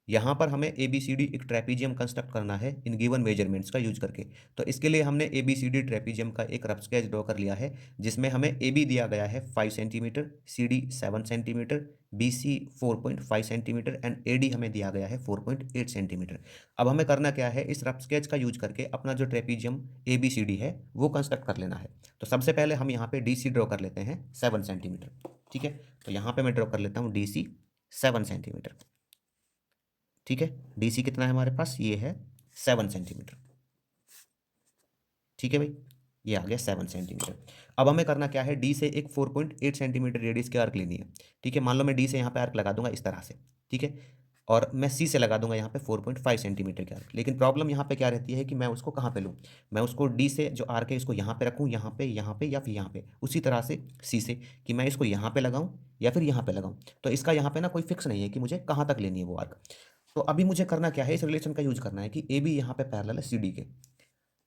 यहाँ पर हमें ए बी सी डी एक ट्रेपीजियम कंस्ट्रक्ट करना है इन गिवन मेजरमेंट्स का यूज करके। तो इसके लिए हमने A B C D trapezium का एक रफ स्केच ड्रॉ कर लिया है, जिसमें हमें ए बी दिया गया है 5 centimetre, C D 7 centimetre, B C 4.5 centimetre and A D हमें दिया गया है 4.8 सेंटीमीटर। अब हमें करना क्या है, इस रफ स्केच का यूज करके अपना जो trapezium A B C D है वो कंस्ट्रक्ट कर लेना है। तो सबसे पहले हम यहाँ पे डी सी ड्रॉ कर लेते हैं 7 सेंटीमीटर। ठीक है, तो यहाँ पे मैं ड्रॉ कर लेता हूँ डी सी 7 सेंटीमीटर। ठीक है, डीसी कितना है हमारे पास, ये है 7 सेंटीमीटर। ठीक है भाई, ये आ गया 7 सेंटीमीटर। अब हमें करना क्या है, डी से एक 4.8 सेंटीमीटर रेडियस की आर्क लेनी है। ठीक है, मान लो मैं डी से यहाँ पे आर्क लगा दूंगा इस तरह से। ठीक है, और मैं सी से लगा दूंगा यहाँ पे 4.5 सेंटीमीटर की आर्क। लेकिन प्रॉब्लम यहाँ पे क्या रहती है कि मैं उसको कहाँ पे लूँ, मैं उसको डी से जो आर्क है इसको यहाँ पे रखूँ, यहाँ पे या फिर यहाँ पे, उसी तरह से सी से कि मैं इसको यहाँ पे लगाऊँ या फिर यहाँ पे लगाऊँ। तो इसका यहाँ पे ना कोई फिक्स नहीं है कि मुझे कहाँ तक लेनी है वो आर्क। तो अभी मुझे करना क्या है, इस रिलेशन का यूज करना है कि ए बी यहाँ पे पैरेलल है सी डी के।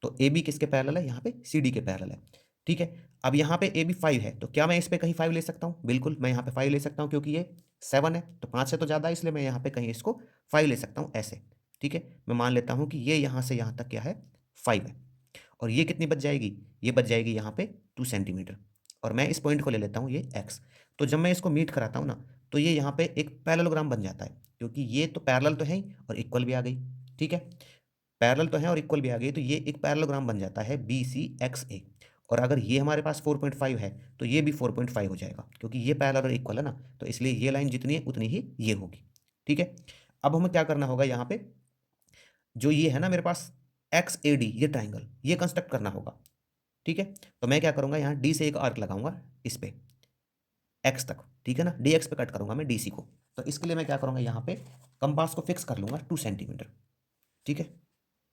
तो ए बी किसके पैरेलल है, यहाँ पे सी डी के पैरेलल है। ठीक है, अब यहाँ पे ए बी 5 है, तो क्या मैं इस पे कहीं 5 ले सकता हूँ? बिल्कुल मैं यहाँ पे 5 ले सकता हूँ, क्योंकि ये 7 है तो 5 से तो ज़्यादा है, इसलिए मैं यहाँ पे कहीं इसको 5 ले सकता हूँ ऐसे। ठीक है, मैं मान लेता हूँ कि ये यहाँ से यहाँ तक क्या है, 5 है। और ये कितनी बच जाएगी, ये बच जाएगी यहाँ पे 2 सेंटीमीटर। और मैं इस पॉइंट को ले लेता हूँ ये एक्स। तो जब मैं इसको मीट कराता हूँ ना, तो ये यहाँ पे एक पैरेललोग्राम बन जाता है, क्योंकि ये तो पैरेलल तो है ही और इक्वल भी आ गई। ठीक है, पैरेलल तो है और इक्वल भी आ गई, तो ये एक पैरेललोग्राम बन जाता है बी सी एक्स ए। और अगर ये हमारे पास 4.5 है तो ये भी 4.5 हो जाएगा, क्योंकि ये पैरेलल और इक्वल है ना, तो इसलिए ये लाइन जितनी है उतनी ही ये होगी। ठीक है, अब हमें क्या करना होगा, यहाँ पे जो ये है ना मेरे पास एक्स ए डी, ये ट्राइंगल, ये कंस्ट्रक्ट करना होगा। ठीक है, तो मैं क्या करूंगा, यहाँ डी से एक आर्क लगाऊंगा इस पे एक्स तक। ठीक है ना, डी एक्स पे कट करूंगा मैं डी सी को। तो इसके लिए मैं क्या करूंगा, यहाँ पे कंपास को फिक्स कर लूंगा 2 सेंटीमीटर। ठीक है,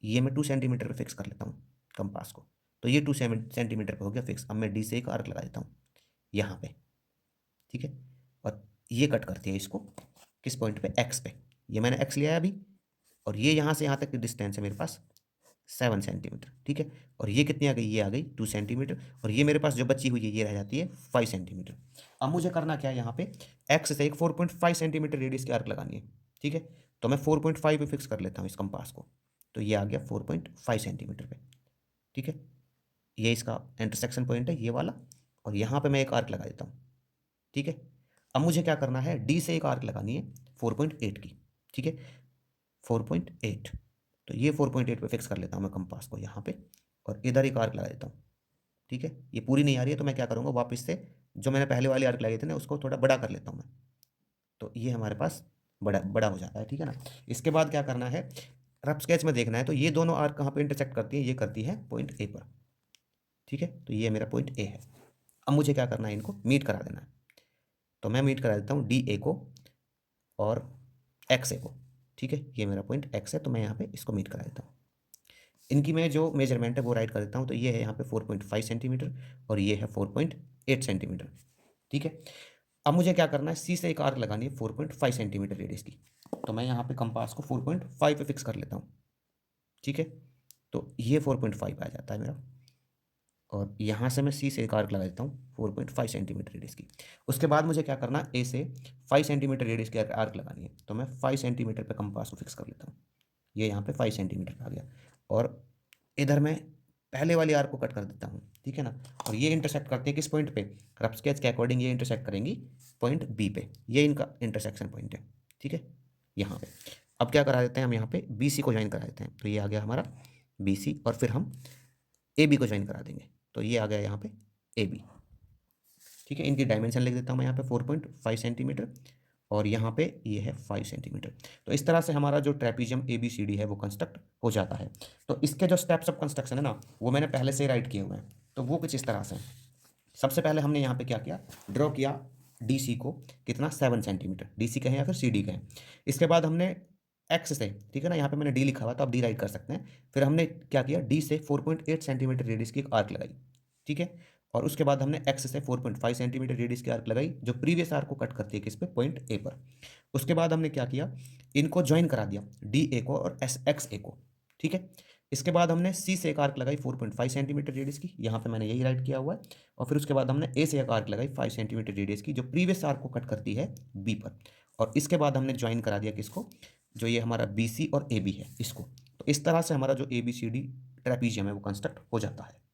ये मैं 2 सेंटीमीटर पे फिक्स कर लेता हूँ कंपास को। तो ये 2 सेंटीमीटर पे हो गया फिक्स। अब मैं डी से एक आर्क लगा देता हूँ यहाँ पे। ठीक है, और ये कट करती है इसको किस पॉइंट पे, एक्स पे। ये मैंने एक्स लिया है अभी, और ये यहाँ से यहाँ तक की डिस्टेंस है मेरे पास 7 सेंटीमीटर। ठीक है, और ये कितनी आ गई, ये आ गई 2 सेंटीमीटर। और ये मेरे पास जो बची हुई है ये रह जाती है 5 सेंटीमीटर। अब मुझे करना क्या है, यहाँ पे एक्स से एक 4.5 सेंटीमीटर रेडियस की आर्क लगानी है। ठीक है, तो मैं 4.5 पे फिक्स कर लेता हूँ इस कंपास को। तो ये आ गया 4.5 सेंटीमीटर पे। ठीक है, ये इसका इंटरसेक्शन पॉइंट है ये वाला, और यहाँ पे मैं एक आर्क लगा देता हूँ। ठीक है, अब मुझे क्या करना है, डी से एक आर्क लगानी है 4.8 की। ठीक है, 4.8, तो ये 4.8 पे फिक्स कर लेता हूँ मैं कंपास को यहाँ पे, और इधर एक आर्क लगा देता हूँ। ठीक है, ये पूरी नहीं आ रही है तो मैं क्या करूँगा, वापस से जो मैंने पहले वाली आर्क लगाई थी ना उसको थोड़ा बड़ा कर लेता हूँ मैं। तो ये हमारे पास बड़ा बड़ा हो जाता है। ठीक है ना, इसके बाद क्या करना है, रफ स्केच में देखना है, तो ये दोनों आर्क कहाँ पे इंटरसेक्ट करती है, ये करती है पॉइंट ए पर। ठीक है, तो ये मेरा पॉइंट ए है। अब मुझे क्या करना है, इनको मीट करा देना है। तो मैं मीट करा देता हूँ डी ए को और एक्स ए को। ठीक है, ये मेरा पॉइंट एक्स है, तो मैं यहाँ पे इसको मीट करा देता हूँ। इनकी मैं जो मेजरमेंट है वो राइट कर देता हूँ। तो ये है यहाँ पे 4.5 सेंटीमीटर और ये है 4.8 सेंटीमीटर। ठीक है, अब मुझे क्या करना है, सी से एक आर्क लगानी है 4.5 सेंटीमीटर रेडियस की। तो मैं यहाँ पे कंपास को 4.5 पे फिक्स कर लेता हूँ। ठीक है, तो ये 4.5 आ जाता है मेरा, और यहाँ से मैं सी से एक आर्क लगा देता हूँ 4.5 सेंटीमीटर रेडियस की। उसके बाद मुझे क्या करना है, ए से 5 सेंटीमीटर रेडियस की आर्क लगानी है। तो मैं 5 सेंटीमीटर पे कंपास को फिक्स कर लेता हूँ। ये यहाँ पे 5 सेंटीमीटर पे आ गया, और इधर मैं पहले वाली आर्क को कट कर देता हूँ। ठीक है ना, और ये इंटरसेक्ट करते हैं किस पॉइंट पे, रफ स्केच के अकॉर्डिंग ये इंटरसेक्ट करेंगी पॉइंट बी पे। ये इनका इंटरसेक्शन पॉइंट है। ठीक है, यहाँ पे अब क्या करा देते हैं हम, यहाँ पे बी सी को ज्वाइन करा देते हैं। तो ये आ गया हमारा बी सी, और फिर हम ए बी को ज्वाइन करा देंगे। तो ये आ गया यहाँ पे ए बी। ठीक है, इनकी डायमेंशन लिख देता हूँ मैं यहाँ पे 4.5 सेंटीमीटर, और यहाँ पे ये है 5 सेंटीमीटर। तो इस तरह से हमारा जो trapezium A B C D है वो कंस्ट्रक्ट हो जाता है। तो इसके जो स्टेप्स ऑफ कंस्ट्रक्शन है ना, वो मैंने पहले से राइट किए हुए हैं। तो वो कुछ इस तरह से हैं। सबसे पहले हमने यहाँ पे क्या किया, ड्रॉ किया डी सी को कितना, 7 सेंटीमीटर, डी सी कहें या फिर सी डी कहें। इसके बाद हमने एक्स से, ठीक है ना, यहाँ पे मैंने डी लिखा हुआ तो आप डी राइट कर सकते हैं। फिर हमने क्या किया, डी से 4.8 सेंटीमीटर रेडियस की एक आर्क लगाई। ठीक है, और उसके बाद हमने एक्स से 4.5 सेंटीमीटर रेडियस की आर्क लगाई, जो प्रीवियस आर्क को कट करती है किस पे, पॉइंट ए पर। उसके बाद हमने क्या किया, इनको ज्वाइन करा दिया, डी ए को और एस एक्स ए को। ठीक है, इसके बाद हमने सी से एक आर्क लगाई 4.5 सेंटीमीटर रेडियस की, यहाँ पे मैंने यही राइट किया हुआ है। और फिर उसके बाद हमने ए से एक आर्क लगाई 5 सेंटीमीटर रेडियस की, जो प्रीवियस आर्क को कट करती है बी पर। और इसके बाद हमने ज्वाइन करा दिया किसको, जो ये हमारा बी सी और ए बी है इसको। तो इस तरह से हमारा जो A B C D trapezium है वो कंस्ट्रक्ट हो जाता है।